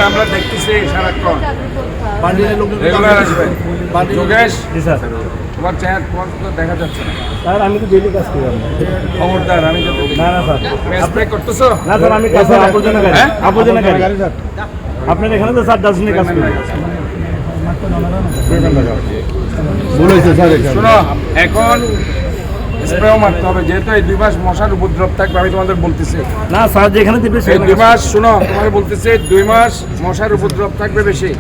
আমরা দেখতেছি সারাক্ষণ রেগুলার আসবে। যোগেশ তোমার চেয়ার তো দেখা যাচ্ছে না স্যার। আমি তো ডেইলি কাজ করি। খবরদার, আমি তো না না স্যার, স্প্রে করতেছো না স্যার, আমি কাজ আবর্জনাকারী। আবর্জনাকারী আপনার এখানে তো স্যার ডাস্টবিনে কাজ করি। শোনো, এখন স্প্রেও মারতে হবে, যেহেতু এই 2 মাস মশার উপদ্রব থাকবে। আমি তোমাদের বলতেছি না স্যার, যেখানে দিবে এই 2 মাস, শোনো তোমাকে বলতেছি, 2 মাস মশার উপদ্রব থাকবে বেশি।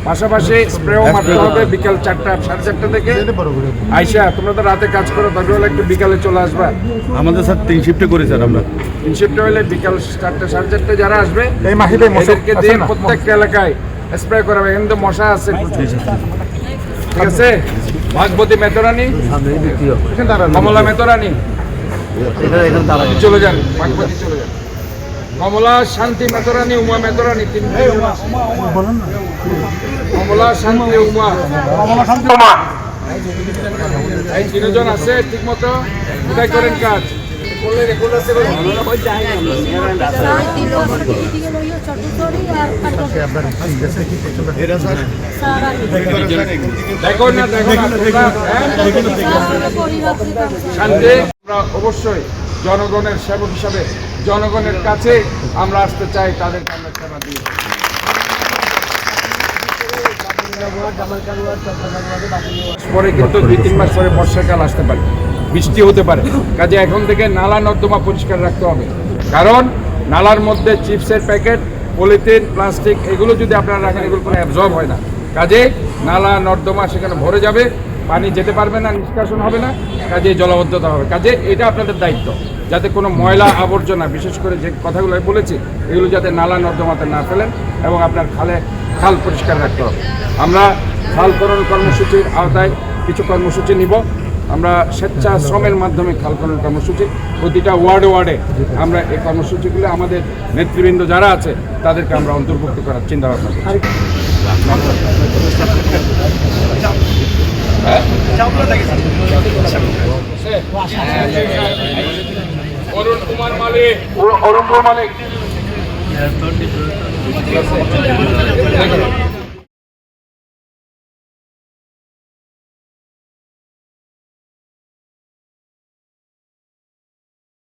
পাশাপাশি স্প্রেও মারতে হবে বিকাল 4টা 4:30 থেকে। আইসা তোমরা তো রাতে কাজ করো, দরকার হলে একটু বিকালে চলে আসবা। আমাদের স্যার 3 শিফটে করি স্যার আমরা। 3 শিফটে হলে বিকাল 4টা 4:30 যারা আসবে এদেরকে দিয়ে প্রত্যেকটা এলাকায় স্প্রে করাবে। এখানে তো মশা আছে প্রচুর। ঠিক আছে? ভাগবতী মেতরানি, কমলা মেতরানি চলে যান, ভাগবতী চলে যান। কমলা, শান্তি মেতরানি, উমা মেতরানি, 3 কমলা, শান্তি, উমা, এই 3 জন আছে ঠিক মতো। কোথায় করেন কাজ? দেখো না শান্তি। আমরা অবশ্যই জনগণের সেবক হিসাবে জনগণের কাছে আমরা আসতে চাই, তাদেরকে আমরা সেবা দিই। পরে কিন্তু 2-3 মাস পরে বর্ষাকাল আসতে পারে, বৃষ্টি হতে পারে। কাজে এখন থেকে নালা নর্দমা পরিষ্কার রাখতে হবে। কারণ নালার মধ্যে চিপসের প্যাকেট, পলিথিন, প্লাস্টিক এগুলো যদি আপনারা রাখেন, এগুলো কোনো অ্যাবজর্ব হয় না। কাজে নালা নর্দমা সেখানে ভরে যাবে, পানি যেতে পারবে না, নিষ্কাশন হবে না, কাজে জলাবদ্ধতা হবে। কাজে এটা আপনাদের দায়িত্ব, যাতে কোনো ময়লা আবর্জনা, বিশেষ করে যে কথাগুলো আমি বলেছি, এগুলো যাতে নালা নর্দমাতে না ফেলেন এবং আপনার খাল পরিষ্কার রাখতে হবে। আমরা খালকরণ কর্মসূচির আওতায় কিছু কর্মসূচি নিব। আমরা স্বেচ্ছাশ্রমের মাধ্যমে খালকরণ কর্মসূচি প্রতিটা ওয়ার্ডে আমরা এই কর্মসূচিগুলো আমাদের নেতৃবৃন্দ যারা আছে তাদেরকে আমরা অন্তর্ভুক্ত করার চিন্তা ভাবনা করছি। অরুণ কুমার মালিক